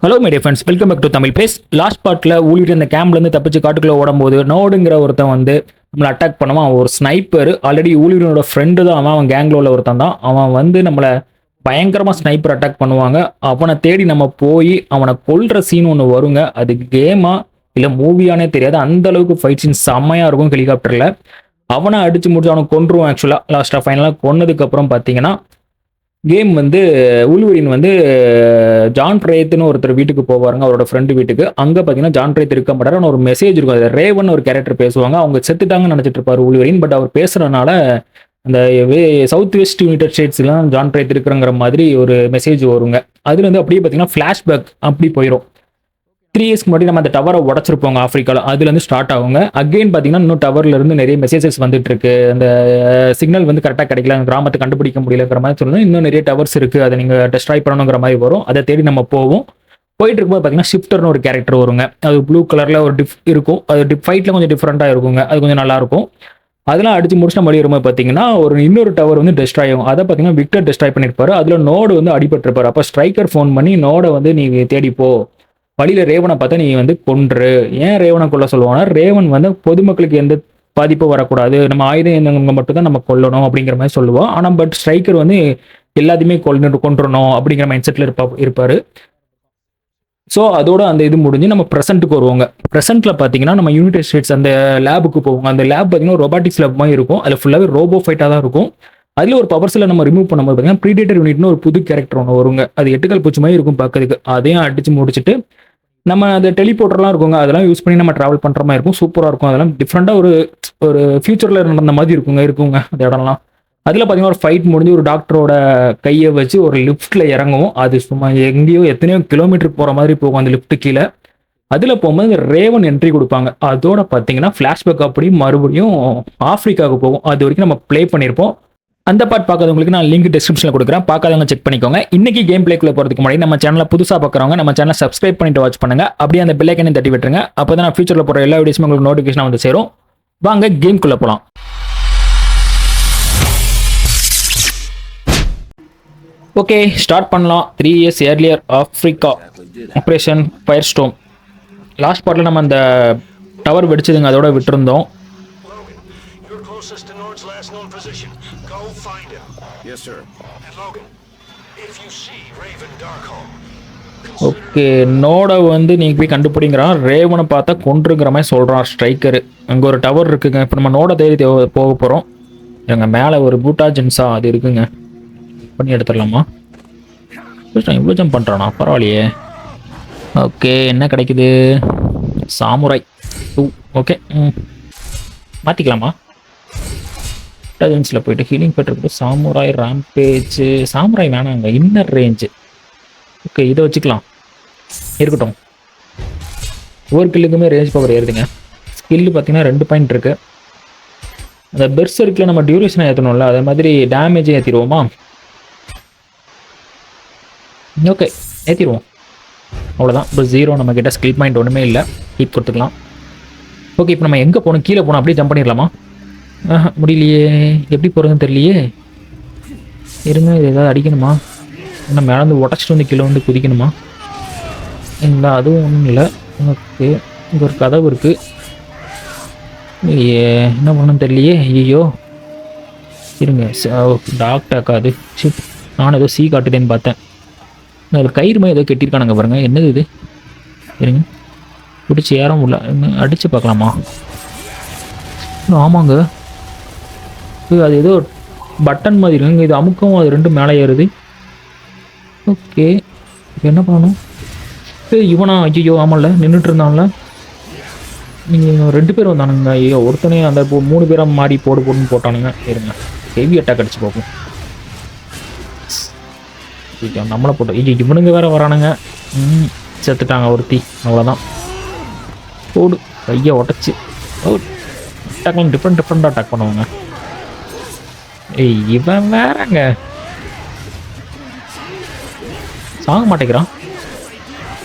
Hello media friends, welcome back to Tamil base. Last பார்ட்டில் ஊழிட்டு இந்த கேம்ப்லேருந்து தப்பிச்சு காட்டுக்குள்ளே ஓடும்போது நோடுங்கிற ஒருத்தன் வந்து நம்மளை அட்டாக் பண்ணுவான். அவன் ஒரு ஸ்னைப்பர். ஆல்ரெடி ஊழியனோட ஃப்ரெண்டு தான் அவன் கேங்கில் உள்ள ஒருத்தன் தான். அவன் வந்து நம்மளை பயங்கரமாக ஸ்னைப்பர் அட்டாக் பண்ணுவாங்க. அவனை தேடி நம்ம போய் அவனை கொல்ற சீன் ஒன்று வருங்க. அது கேமா இல்லை மூவியானே தெரியாது, அந்த அளவுக்கு ஃபைட் சீன் செம்மையாக இருக்கும். ஹெலிகாப்டரில் அவனை அடித்து முடிச்சு அவனை கொன்றுவான். ஆக்சுவலாக லாஸ்ட்டாக ஃபைனலாக கொன்னதுக்கப்புறம் பார்த்தீங்கன்னா கேம் வந்து உல்வரின் வந்து ஜான் ரேத்துன்னு ஒருத்தர் வீட்டுக்கு போவாருங்க, அவரோட ஃப்ரெண்டு வீட்டுக்கு. அங்கே பார்த்தீங்கன்னா ஜான் ரேத் இருக்க மாட்டார். ஆனால் ஒரு மெசேஜ் இருக்கும். அதில் ரேவன் ஒரு கேரக்டர் பேசுவாங்க. அவங்க செத்துட்டாங்கன்னு நினச்சிட்டு இருப்பார் உல்வரின். பட் அவர் பேசுகிறனால அந்த சவுத் வெஸ்ட் யுனைடெட் ஸ்டேட்ஸ்லாம் ஜான் ரேத் இருக்கிறங்கிற மாதிரி ஒரு மெசேஜ் வருங்க. அதில் வந்து அப்படியே பார்த்தீங்கன்னா ஃப்ளாஷ்பேக் அப்படி போயிடும். 3 இயர்ஸ்க்கு முன்னாடி நம்ம அந்த டவரை உடச்சிருப்போங்க ஆஃப்ரிக்காவில். அதுலேருந்து ஸ்டார்ட் ஆகுங்க. அகெயின் பார்த்தீங்கன்னா இன்னும் டவர்லேருந்து நிறைய மெசேஜஸ் வந்துட்டு இருக்கு. அந்த சிக்னல் வந்து கரெக்டாக கிடைக்கல, கிராமத்தை கண்டுபிடிக்க முடியலங்கிற மாதிரி சொல்லணும். இன்னும் நிறைய டவர்ஸ் இருக்குது, அதை நீங்கள் டெஸ்ட்ராய் பண்ணணுங்கிற மாதிரி வரும். அதை தேடி நம்ம போவோம். போயிட்டு இருக்கும்போது பார்த்தீங்கன்னா ஷிஃப்டர்னு ஒரு கேரக்டர் வருங்க. அது ப்ளூ கலரில் ஒரு இருக்கும். அது ஃபைட்டில் கொஞ்சம் டிஃப்ரெண்ட்டாக இருக்குங்க. அது கொஞ்சம் நல்லாயிருக்கும். அதெல்லாம் அடிச்சு முடிச்சு நம்ம வரும்போது பார்த்தீங்கன்னா இன்னொரு டவர் வந்து டெஸ்ட்ராய் ஆகும். அதை பார்த்தீங்கன்னா விக்டர் டெஸ்ட்ராய் பண்ணியிருப்பாரு. அதில் நோடு வந்து அடிபட்டிருப்பாரு. அப்போ ஸ்ட்ரைக்கர் ஃபோன் பண்ணி நோடை வந்து நீ தேடிப்போ, வழியில் ரேவனை பார்த்தா நீ வந்து கொன்று. ஏன் ரேவனை கொல்ல சொல்லுவாங்கன்னா, ரேவன் வந்து பொதுமக்களுக்கு எந்த பாதிப்பும் வரக்கூடாது, நம்ம ஆயுதம் இருந்தவங்க மட்டும் தான் நம்ம கொல்லணும் அப்படிங்கிற மாதிரி சொல்லுவோம். ஆனால் பட் ஸ்ட்ரைக்கர் வந்து எல்லாத்தையுமே கொன்றணும் அப்படிங்கிற மைண்ட் செட்டில் இருப்பார். ஸோ அதோட அந்த இது முடிஞ்சு நம்ம ப்ரெசென்ட்டுக்கு வருவாங்க. ப்ரெசென்ட்டில் பார்த்தீங்கன்னா நம்ம யுனைடெட் ஸ்டேட்ஸ் அந்த லேபுக்கு போவோங்க. அந்த லேப் பார்த்தீங்கன்னா ரொபாட்டிக்ஸ் லேப் மாதிரி இருக்கும். அதில் ஃபுல்லாகவே ரோபோ ஃபைட்டாக தான் இருக்கும். அதில் ஒரு பவர்ஸில் நம்ம ரிமூவ் பண்ணும்போது பார்த்தீங்கன்னா ப்ரீடேட்டர் யூனிட்னு ஒரு புது கேரக்டர் ஒன்று வருங்க. அது 8 கால் பூச்சி மாதிரி இருக்கும் பார்க்கறதுக்கு. அதையும் அடிச்சு முடிச்சுட்டு நம்ம அந்த டெலிபோர்ட்டர்லாம் இருக்குங்க, அதெல்லாம் யூஸ் பண்ணி நம்ம ட்ராவல் பண்ணுற மாதிரி இருக்கும். சூப்பராக இருக்கும். அதெல்லாம் டிஃப்ரெண்ட்டாக ஒரு ஃபியூச்சரில் நடந்த மாதிரி இருக்குங்க அந்த இடம்லாம். அதில் பார்த்தீங்கன்னா ஒரு ஃபைட் முடிஞ்சு ஒரு டாக்டரோட கையை வச்சு ஒரு லிஃப்ட்டில் இறங்குவோம். அது சும்மா எங்கேயோ எத்தனையோ கிலோமீட்டருக்கு போகிற மாதிரி போகும் அந்த லிஃப்ட்டு கீழே. அதில் போகும்போது ரேவன் என்ட்ரி கொடுப்பாங்க. அதோட பார்த்தீங்கன்னா ஃப்ளாஷ்பேக் அப்படி மறுபடியும் ஆஃப்ரிக்காவுக்கு போகும். அது வரைக்கும் நம்ம ப்ளே பண்ணியிருப்போம். அந்த பார்ட் பார்க்காதவங்களுக்கு நான் லிங்க் டிஸ்கிரிப்ஷனில் கொடுக்குறேன், பார்க்காதவங்க செக் பண்ணிக்கோங்க. இன்னைக்கு கேம் பிளேக்குள்ள போகிறதுக்கு முன்னாடி நம்ம சேனலை புதுசாக பார்க்குறவங்க நம்ம சேனலை சப்ஸ்கிரைப் பண்ணிட்டு வாட்ச் பண்ணுங்க. அப்படியே அந்த பெல் ஐக்கனையும் தட்டி விட்டுருங்க. அப்போ தான் நான் ஃபியூச்சரில் போகிற எல்லா வீடியோஸும் உங்களுக்கு நோட்டிஃபிகேஷன் வந்து சேரும். வாங்க கேம்குள்ளே போகலாம். ஓகே, ஸ்டார்ட் பண்ணலாம். 3 years earlier Africa operation fire storm. Last பார்ட்டில் நம்ம அந்த டவர் வெடிச்சதுங்க, அதோட விட்டுருந்தோம். ஓகே, நோடை வந்து நீங்கள் போய் கண்டுபிடிங்கிறான். ரேவனை பார்த்தா கொன்றுங்கிற மாதிரி சொல்கிறான் ஸ்ட்ரைக்கரு. அங்கே ஒரு டவர் இருக்குங்க. இப்போ நம்ம நோடை தேடி போக போகிறோம். எங்கள் மேலே ஒரு பூட்டா ஜென்ஸா அது இருக்குங்க, பண்ணி எடுத்துடலாமா? இவ்வளோ ஜம்ப் பண்ணுறானா, பரவாயில்லையே. ஓகே, என்ன கிடைக்குது? சாமுராய் 2. ஓகே, மாற்றிக்கலாமா? ஜென்ஸில் போயிட்டு ஹீலிங் பெற்றுக்கிட்டு சாமுராய் ராம்பேஜ். சாமுராய் வேணாங்க, இன்னர் ரேஞ்சு. ஓகே, இதை வச்சுக்கலாம், இருக்கட்டும். ஒவ்வொரு கில்லுக்குமே ரேஞ்ச் பவர் ஏறுதுங்க. ஸ்கில்லு பார்த்தீங்கன்னா 2 பாயிண்ட் இருக்குது. அந்த பெர்சர்க்கில் நம்ம டியூரேஷனை ஏற்றணும்ல, அதே மாதிரி டேமேஜை ஏற்றிடுவோமா? ஓகே, ஏற்றிடுவோம். அவ்வளோதான். இப்போ 0. நம்மக்கிட்ட ஸ்கில் பாயிண்ட் ஒன்றுமே இல்லை. ஹீட் கொடுத்துக்கலாம். ஓகே, இப்போ நம்ம எங்கே போகணும்? கீழே போகணும். அப்படியே ஜம்ப் பண்ணிடலாமா? முடியலையே, எப்படி போகிறதுன்னு தெரியலையே. இருங்க, இது ஏதாவது அடிக்கணுமா? என்ன மேலே வந்து உடச்சிட்டு வந்து கீழே வந்து குதிக்கணுமா? இல்லை, அதுவும் ஒன்றும் இல்லை. ஓகே, இங்கே ஒரு கதவு இருக்குது. என்ன பண்ணணும்னு தெரியலையே. ஐயோ, இருங்க. டாக்டர் அது ஷிப். நானும் ஏதோ காட்டுதேன்னு பார்த்தேன். அதில் கயிறு மாதிரி ஏதோ கெட்டிருக்கானுங்க பாருங்க. என்னது இது? இருங்க, பிடிச்சி ஏறம் உள்ள அடித்து பார்க்கலாமா? ஆமாங்க, அது ஏதோ பட்டன் மாதிரி இருக்குங்க. இது அமுக்கவும் அது 2 மேலே ஏறுது. ஓகே, இப்போ என்ன பண்ணணும்? இவனா? ஐயோ, ஆமாம்ல, நின்றுட்டு இருந்தான்ல. நீங்கள் 2 பேர் வந்தானுங்க. ஐயோ, ஒருத்தனே அந்த 3 பேராக மாறி போடுன்னு போட்டானுங்க. இருங்க, ஹெவி அட்டாக் அடிச்சு பார்ப்போம். நம்மளை போட்டு இவனுங்க வேற வரானுங்க. செத்துட்டாங்க ஒருத்தி. அவ்வளோதான். போடு, கையை உடச்சி. அட்டாக்லாம் டிஃப்ரெண்ட்டாக அட்டாக் பண்ணுவாங்க. இவன் வேறங்க சாக மாட்டேங்கிறான்.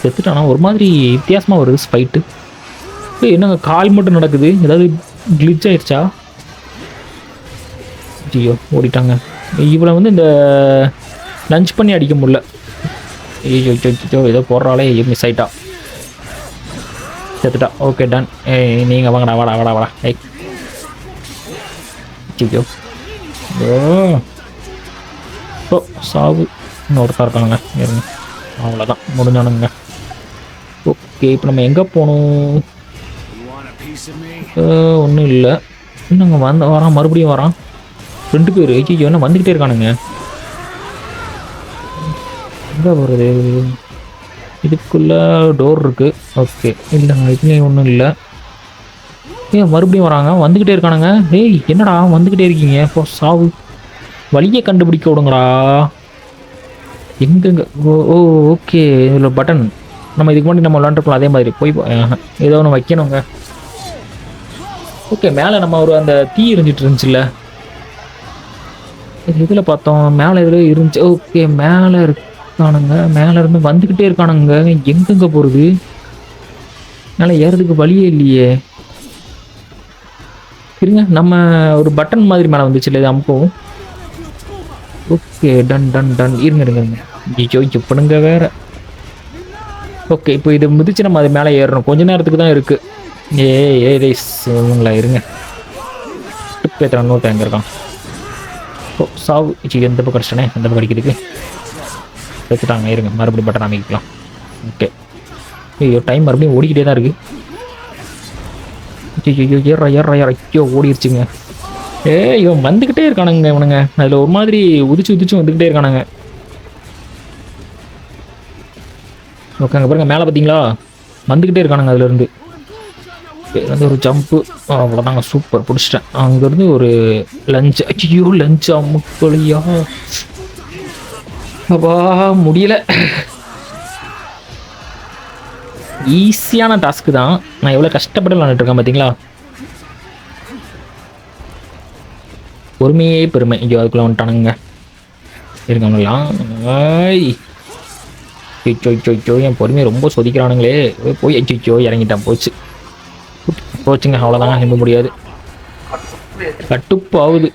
செத்துட்டானா? ஒரு மாதிரி வித்தியாசமாக வருது ஃபைட்டு. என்னங்க கால் மட்டும் நடக்குது? ஏதாவது கிளிச் ஆயிடுச்சா? ஐயோ, ஓடிட்டாங்க. இவளை வந்து இந்த லஞ்ச் பண்ணி அடிக்க முடியல. ஐயோ ஏதோ போடுறாளே மிஸ் ஆயிட்டா, செத்துட்டா. Okay done. நீங்கள் வாங்கடா, வாடா வாடா வாடா. ஐயோ ஓ சாவு. இன்னொருத்தா இருக்கானுங்க இருங்க. அவ்வளோதான் முடிஞ்சானுங்க. ஓகே இப்போ நம்ம எங்கே போகணும்? ஒன்றும் இல்லை. இன்னுங்க வரான், மறுபடியும் வரான். 2 பேர். ஐயோ என்ன வந்துக்கிட்டே இருக்கானுங்க. எங்கே வருது? இதுக்குள்ளே டோர் இருக்குது. ஓகே இல்லைங்க, இதுலேயும் ஒன்றும் இல்லை. மறுபடியும் வராங்க, வந்துக்கிட்டே இருக்கானுங்க. ஏய் என்னடா வந்துக்கிட்டே இருக்கீங்க? இப்போ சாவு. வழியை கண்டுபிடிக்க விடுங்கடா. எங்கெங்க? ஓ ஓகே இதில் பட்டன். நம்ம இதுக்கு முன்னாடி நம்ம விளாண்டுருப்போம் அதே மாதிரி. போய் ஏதோ ஒன்று வைக்கணுங்க. ஓகே மேலே நம்ம ஒரு அந்த தீ எரிஞ்சிட்டு இருந்துச்சுல்ல, இதில் பார்த்தோம் மேலே இதில் இருந்துச்சு. ஓகே மேலே இருக்கானுங்க, மேலே இருந்து வந்துக்கிட்டே இருக்கானுங்க. எங்கெங்க போகிறது? மேலே ஏறதுக்கு வழியே இல்லையே. இருங்க, நம்ம ஒரு பட்டன் மாதிரி மேலே வந்துச்சு இல்லை, இது அமுக்கவும். Okay done done done. இருங்க. ஐயோ எப்பனுங்க வேற. ஓகே இப்போ இது மிதிச்சு நம்ம அது மேலே ஏறணும். கொஞ்ச நேரத்துக்கு தான் இருக்குது. ஏங்களா இருங்க. பேத்துறான் இன்னொருத்த எங்கே இருக்கான்? ஓ சாவு. எந்த பக்கம் கடிச்சிட்டனே, எந்த பக்கம் கடிக்கிறதுக்கு வச்சுட்டாங்க. இருங்க மறுபடியும் பட்டன் அமைக்கலாம். ஓகே ஐயோ டைம் மறுபடியும் ஓடிக்கிட்டே தான் இருக்குது. ஐயோ ஏறா. ஐயோ ஓடிடுச்சுங்க. இவன் வந்துக்கிட்டே இருக்கானுங்க இவனுங்க. அதில் ஒரு மாதிரி உதிச்சு வந்துக்கிட்டே இருக்கானுங்க. ஓகே அங்கே பாருங்க மேலே பார்த்தீங்களா, வந்துக்கிட்டே இருக்கானுங்க. அதுலேருந்து ஒரு ஜம்ப்பு. அவ்வளோதாங்க, சூப்பர் பிடிச்சிட்டேன். அங்கேருந்து ஒரு லஞ்ச். ஐயோ லஞ்ச் அமுக்கலையா, அப்பா முடியல. ஈஸியான டாஸ்க்கு தான், நான் எவ்வளோ கஷ்டப்பட்டு விளாண்டுட்டு இருக்கேன் பார்த்தீங்களா. பொறுமையே பெருமை. ஐயோ அதுக்குள்ளே வந்துட்டானுங்க. இருக்கானுங்களா? ஐயோ என் பொறுமையை ரொம்ப சொதிக்கிறானுங்களே. போய் ஐயோ இறங்கிட்டான். போச்சுங்க அவ்வளோதாங்க. நம்ப முடியாது, கட்டுப்பாகுது.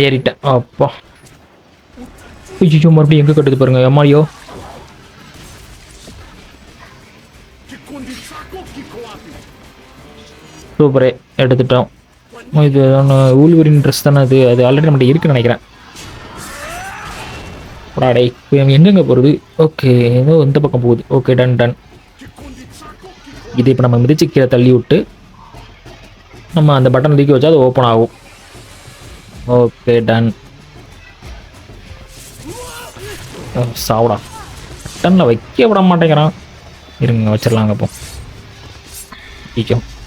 ஏறிட்டேன். அப்பா ஐயோ மறுபடியும் எங்கே கட்டுது பாருங்க. அம்மாடியோ சூப்பரே எடுத்துட்டோம். இது ஊல்வரின் ட்ரெஸ் தானே அது. அது ஆல்ரெடி நம்மகிட்ட இருக்குன்னு நினைக்கிறேன். டே எங்கெங்க போகிறது? ஓகே ஏதோ இந்த பக்கம் போகுது. Okay done ton. இது இப்போ நம்ம மிதிச்சு கீழே தள்ளி விட்டு நம்ம அந்த பட்டன் தூக்கி வச்சா அது ஓப்பன் ஆகும். Okay done. சாவுடா, பட்டனில் வைக்க விட மாட்டேங்கிறான். இருங்க வச்சிடலாங்க. அப்போ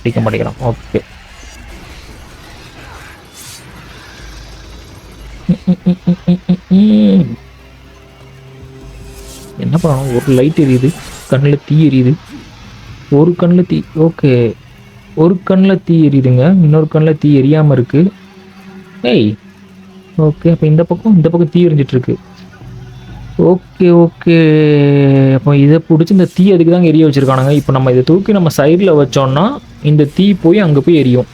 பிடிக்க மாட்டேங்கிறான். ஓகே என்ன பண்ணணும்? ஒரு லைட் எரியுது, கண்ணில் தீ எரியுது. ஒரு கண்ணில் தீ. ஓகே ஒரு கண்ணில் தீ எரியுதுங்க, இன்னொரு கண்ணில் தீ எரியாமல் இருக்கு. ஓகே அப்போ இந்த பக்கம் தீ எரிஞ்சிட்டு இருக்கு. ஓகே அப்போ இதை பிடிச்சி இந்த தீ அதுக்கு தாங்க எரிய வச்சிருக்கானுங்க. இப்போ நம்ம இதை தூக்கி நம்ம சைடில் வச்சோம்னா இந்த தீ போய் அங்கே போய் எரியும்.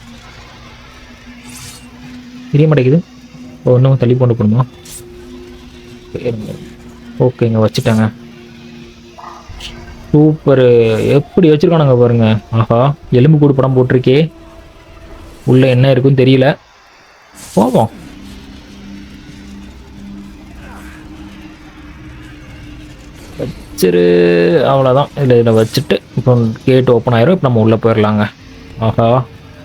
எரிய மாட்டேங்குது. இன்னும் தள்ளி போட்டு போடணுமா? ஓகேங்க வச்சுட்டாங்க. சூப்பரு. எப்படி வச்சிருக்கானுங்க பாருங்க. ஆஹா எலும்பு கூடு படம் போட்டிருக்கே. உள்ள என்ன இருக்குன்னு தெரியல. போவோம். வச்சிரு. அவ்வளோதான். இதில் வச்சுட்டு இப்போ கேட் ஓப்பன் ஆயிரும். இப்போ நம்ம உள்ளே போயிடலாங்க. ஆஹா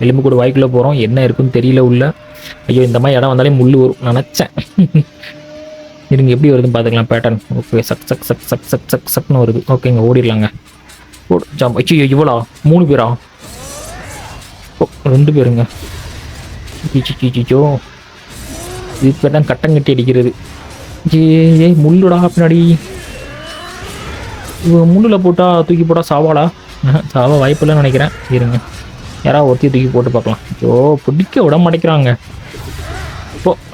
எலும்பு கூடு வாய்க்குள்ளே போகிறோம். என்ன இருக்குன்னு தெரியல உள்ள. ஐயோ இந்த மாதிரி இடம் வந்தாலே முள் வரும் நினச்சேன். இருங்க எப்படி வருதுன்னு பார்த்துக்கலாம் பேட்டர்ன். ஓகே சக்னு வருது. ஓகேங்க ஓடிடலாங்க. ஜாம். ஐயோ இவ்வளோ 3 பேரா? 2 பேருங்க. சிச்சோ இது பேர் தான் கட்டங்கட்டி அடிக்கிறது. முள்ளுடா பின்னாடி. முள்ளில் போட்டால் தூக்கி போட்டால் சாவாடா? சாவ வாய்ப்பில்லைன்னு நினைக்கிறேன். இருங்க யாராவது ஒருத்தி தூக்கி போட்டு பார்க்கலாம். ஐயோ பிடிக்க விட மாட்டேங்கிறாங்க.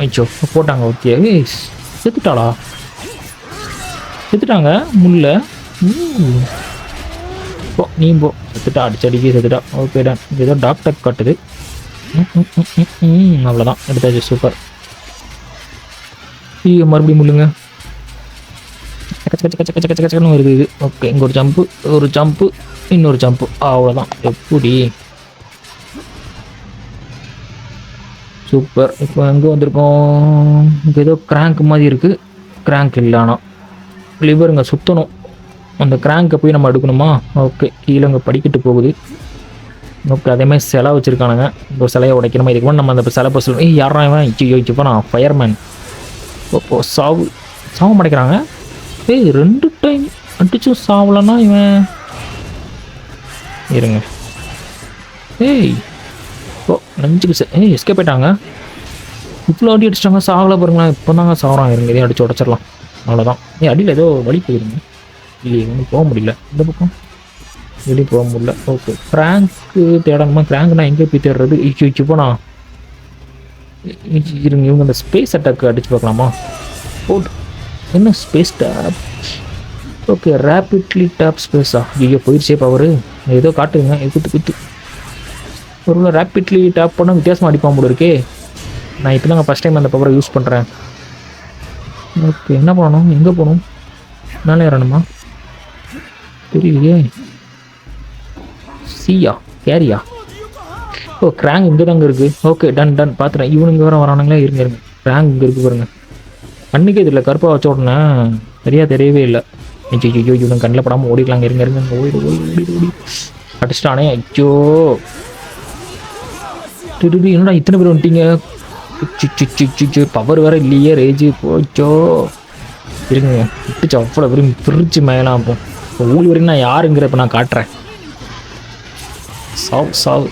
ஐயோ போட்டாங்க ஒருத்தியே. செத்துட்டாங்க முள்ள. நீ போ. செத்துட்டா, அடிச்சடிக்கி செத்துட்டா. Okay done. ஏதோ டாக்டர் காட்டுது. அவ்வளோதான், எடுத்தாச்சு. சூப்பர். மறுபடியும் முள்ளுங்க. கச்சக்கன்னு வருது இது. ஓகே, இங்கே ஒரு ஜம்ப்பு, இன்னொரு ஜம்ப்பு. அவ்வளோதான். எப்படி சூப்பர். இப்போ எங்கே வந்திருக்கோம்? இங்கே ஏதோ கிராங்க் மாதிரி இருக்குது. கிராங்க் இல்லைனா லிவருங்க சுற்றணும். அந்த கிராங்கை போய் நம்ம எடுக்கணுமா? ஓகே, கீழே இங்கே படிக்கிட்டு போகுது. ஓகே, அதேமாதிரி சிலை வச்சுருக்கானுங்க. ஒரு சிலையை உடைக்கணுமா? இதுக்கு நம்ம அந்த சிலை பஸ் யாரா இவன்? இப்போ நான் ஃபயர்மேன். ஓ சாவு மடைக்கிறாங்க. 2 டைம் அடிச்சும் சாவலன்னா இவன் இருங்க. ஓ நெஞ்சுக்கு எஸ்கேப் போயிட்டாங்க. இவ்வளோ அடி அடிச்சிட்டாங்க, சாகலை பாருங்களேன். இப்போ தாங்க சாவறான். இருங்க, இதையும் அடிச்சு உடச்சிடலாம். அவ்வளோதான். அடியில் ஏதோ வலி போயிருங்க. இல்லையே, ஒன்றும் போக முடியல. இந்த பக்கம் வெளியே போக முடியல. Okay, crank தேடணுமா? கிராங்க் நான் எங்கே போய் தேடுறது? இப்போண்ணா இருங்க, இவங்க அந்த ஸ்பேஸ் அட்டாக்கு அடிச்சு பார்க்கலாமா? ஓ என்ன space tap? Okay, rapidly tap ஸ்பேஸா? ஐயோ போயிடுச்சே பவர். ஏதோ காட்டுங்க. குத்து ஒரு ரேப்பிட்லி டேப் பண்ணால் வித்தியாசமாக அடிப்பான் போல இருக்கே. நான் இப்போ தாங்க ஃபஸ்ட் டைம் அந்த பவரை யூஸ் பண்ணுறேன். ஓகே, என்ன பண்ணணும்? எங்கே போகணும்? மேலே ஏறணுமா? தெரியலையே. சியா கேரியா? ஓ கிராங் இங்கே தாங்க இருக்குது. ஓகே டன் பார்த்துட்டேன். இவனுங்க வேறு வரானுங்களே. இருங்க கிராங் இங்கே இருக்குது பாருங்க. கண்ணுக்கே இதில் கருப்பாக வச்ச உடனே சரியாக தெரியவே இல்லை. ஐயோ இவனுக்கு கண்ணில் படாமல் ஓடிக்கலாங்க. இருங்க ஓடி அடிச்சிட்டானே. ஐயோ என்னடா இத்தனை பேர் வந்துட்டீங்க? பவர் வேறு இல்லையே. ரேஜு போச்சோ. இருங்க விட்டுச்சு. அவ்வளோ வெறும் பிரிச்சு மேலாம். இப்போ ஊழி வரைக்கும் நான் யாருங்கிற இப்போ நான் காட்டுறேன். சாவு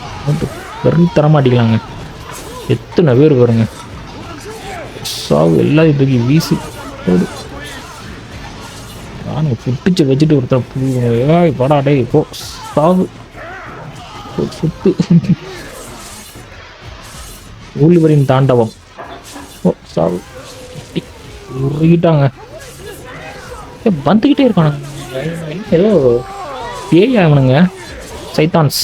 வெறும் தரமாட்டிக்கலாங்க. எத்தனை பேர் வருங்க. சாவு எல்லாத்தையும் தூக்கி வீசி போடு. நான் புட்டிச்சு வச்சுட்டு ஒருத்தர் படாடே. இப்போ சாவு சுத்து. ஊழிவரின் தாண்டவம். ஓ சாவு உருகிட்டாங்க. வந்துக்கிட்டே இருக்கானுங்க. ஏதோ பேய் ஆகணுங்க. சைத்தான்ஸ்.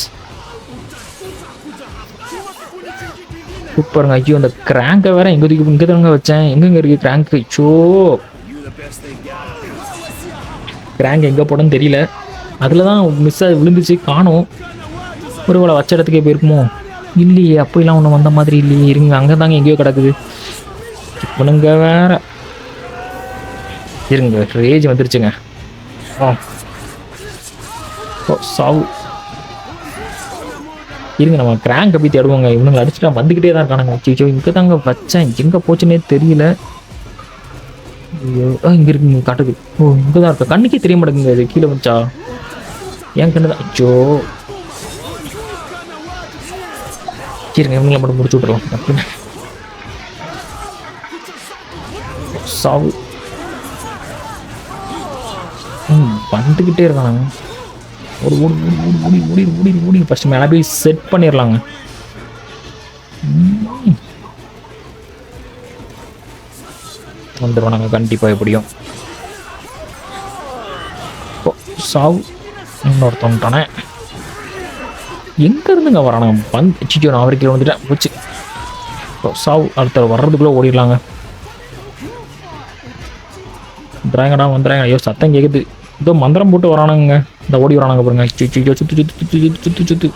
சூப்பருங்க. ஐயோ அந்த கிராங்கை வேற இங்கே தாங்க வச்சேன். எங்கெங்க இருக்கு கிராங்க்? ஐயோ கிராங்க் எங்கே போடன்னு தெரியல. அதில் தான் மிஸ் ஆகி விழுந்துச்சு. காணும். ஒரு வேளை வச்ச இடத்துக்கே போயிருக்குமோ? இல்லையே, அப்படிலாம் ஒன்றும் வந்த மாதிரி இல்லையே. இருங்க, அங்கே தாங்க எங்கேயோ கிடக்குது. இவனுங்க வேற. இருங்க ரேஜ் வந்துருச்சுங்க. சாவு. இருங்க நம்ம கிராங்க் போய் தேடுவோங்க. இவனுங்களை அடிச்சுட்டா வந்துக்கிட்டே தான் இருக்கானுங்க. ஐயோ இங்கே தாங்க வச்சேன். எங்கே போச்சுன்னே தெரியல. ஐயோ இங்கே இருக்குங்க காட்டுது. ஓ இங்கே தான் இருக்கா. கண்ணுக்கே தெரிய மாட்டேங்குங்க. இது கீழே வச்சா என் கண்ணு தான். ஐயோ சரிங்க, இவங்களை மட்டும் முடிச்சு விட்ருவோம் அப்படின்னு. சாவு. வந்துக்கிட்டே இருக்கானுங்க. ஓடி ஓடி ஓடி ஓடி ஓடி ஓடி ஓடி ஃபஸ்ட்டு மேலே போய் செட் பண்ணிடலாங்க. வந்துடுவானுங்க கண்டிப்பாக. எப்படியும் சாவு. இன்னொருத்தவன்ட்டானே. எங்கே இருந்துங்க வரானுங்க? சிச்சோ நான் அவருக்கு வந்துட்டேன். போச்சு சாவு. அடுத்த வர்றதுக்குள்ளே ஓடிடலாங்க. வந்துடுறாங்க. ஐயோ சத்தம் கேட்குது. இதோ மந்திரம் போட்டு வரானுங்க. இந்த ஓடி வரானுங்க பாருங்க. சுத்து.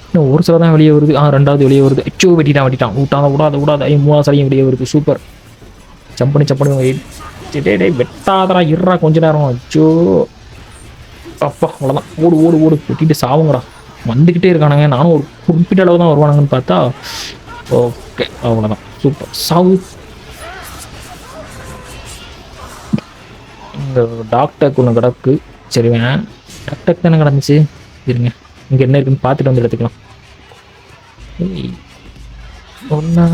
இன்னும் ஒரு சில தான் வெளியே வருது. ரெண்டாவது வெளியே வருது. அச்சோ வெட்டிட்டான். விடாத. மூணாவது சரையும் வெளியே வருது. சூப்பர். சம்பனி டே வெட்டாதரா. இருறா கொஞ்ச நேரம். அச்சோ அப்பா அவ்வளோதான். ஓடு வெட்டிட்டு சாவுங்கடா. வந்துக்கிட்டே இருக்கானுங்க. நானும் ஒரு குறிப்பிட்ட அளவு தான் வருவானுங்கன்னு பார்த்தா ஓகே அவ்வளோதான். சூப்பர். சாவு. இந்த டாக்டருக்கு ஒன்று கிடக்கு. சரி வேணாம், டாக்டருக்கு தானே கிடந்துச்சு. இருங்க இங்கே என்ன இருக்குன்னு பார்த்துட்டு வந்து எடுத்துக்கலாம். ஒன்றா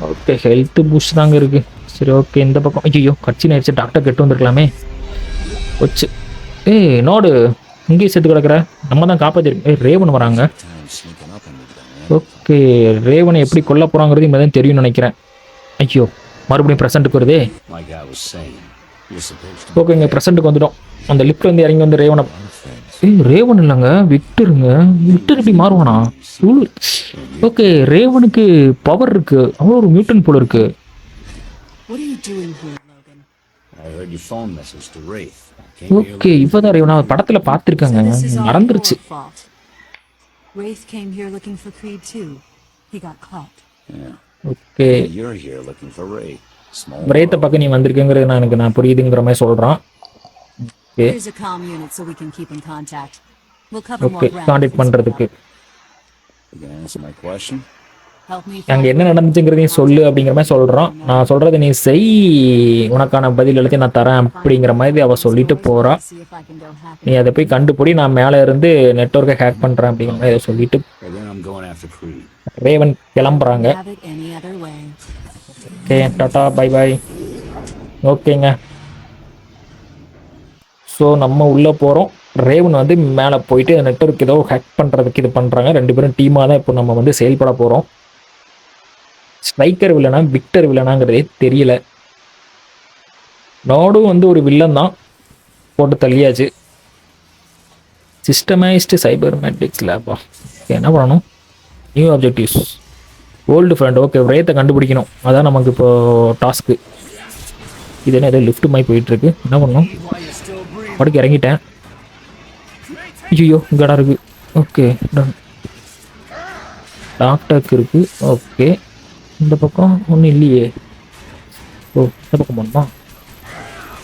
ஓகே ஹெல்த்து பூஸ்ட் தாங்க இருக்குது. சரி ஓகே இந்த பக்கம். ஐயோ கட்சி ஆயிடுச்சு. டாக்டர் கெட்டு வந்துருக்கலாமே. வச்சு நோடு இங்கேயும் சேர்த்து கிடக்குற. நம்ம தான் காப்பாற்றிருக்கோம். ரேவன் வராங்க. ஓகே ரேவனை எப்படி கொல்ல போகிறாங்கிறது இங்கே தான் தெரியும்னு நினைக்கிறேன். ஐயோ மறுபடியும் ப்ரெசண்ட்டுக்கு வருதே. ஓகே இங்கே ப்ரெசண்ட்டுக்கு வந்துட்டோம். அந்த லிஃப்ட் வந்து இறங்கி வந்து ரேவனை ரேவன் இல்லைங்க விக்டருங்க. விக்டர் எப்படி மாறுவானா? ஓகே ரேவனுக்கு பவர் இருக்கு. அவன் ஒரு மியூட்டன் போல இருக்கு. ஓகே இப்பதான் ரேவனா படத்துல பார்த்திருக்காங்க, மறந்துருச்சு. Wraith came here looking for Creed too. He got caught. Okay ரேத்தை பக்கம் நீ வந்திருக்கேங்கிறது நான் புரியுதுங்கிற மாதிரி சொல்றான். Okay There's a comm unit so we can keep in contact. We'll cover more okay ground. Contact பண்றதுக்கு You gonna answer my question? Help me அங்க find என்ன நடந்துச்சுங்கிறதையும் சொல்லு அப்படிங்கிற மாதிரி சொல்றான். நான் சொல்றதை நீ செய், உனக்கான பதில் எழுதி நான் தரேன் அப்படிங்கிற மாதிரி அவ சொல்லிட்டு போறா. see if I can go hack நீ அதை போய் கண்டுபிடி, நான் மேலே இருந்து நெட்வொர்க்கை ஹேக் பண்றேன் அப்படிங்கிற மாதிரி சொல்லிட்டு Well, then I'm going after Creed. Raven கிளம்புறாங்க. have it any other way. Okay டாட்டா பை பை. ஓகேங்க ஸோ நம்ம உள்ளே போகிறோம். ரேவன் வந்து மேலே போயிட்டு நெட்வொர்க் ஏதோ ஹேக் பண்ணுறதுக்கு இது பண்ணுறாங்க. 2 பேரும் டீமாக தான் இப்போ நம்ம வந்து செயல்பட போகிறோம். ஸ்ட்ரைக்கர் வில்லனா விக்டர் வில்லனாங்கிறதே தெரியல. நாடும் வந்து ஒரு வில்லன் தான், போட்டு தள்ளியாச்சு. சிஸ்டமைஸ்டு சைபர் மேட்ரிக்ஸ் லேப்பா. என்ன பண்ணணும்? New objectives old friend. Okay ரேத்தை கண்டுபிடிக்கணும், அதான் நமக்கு இப்போ டாஸ்க்கு. இது என்ன ஏதோ லிஃப்ட் மாதிரி போயிட்டுருக்கு. என்ன பண்ணணும்? படுக்க இறங்கிட்டேன். ஐயோ இங்கடா இருக்குது. Okay done. டாக்டருக்கு இருக்குது. ஓகே இந்த பக்கம் ஒன்றும் இல்லையே. ஓ இந்த பக்கம் போகணுமா?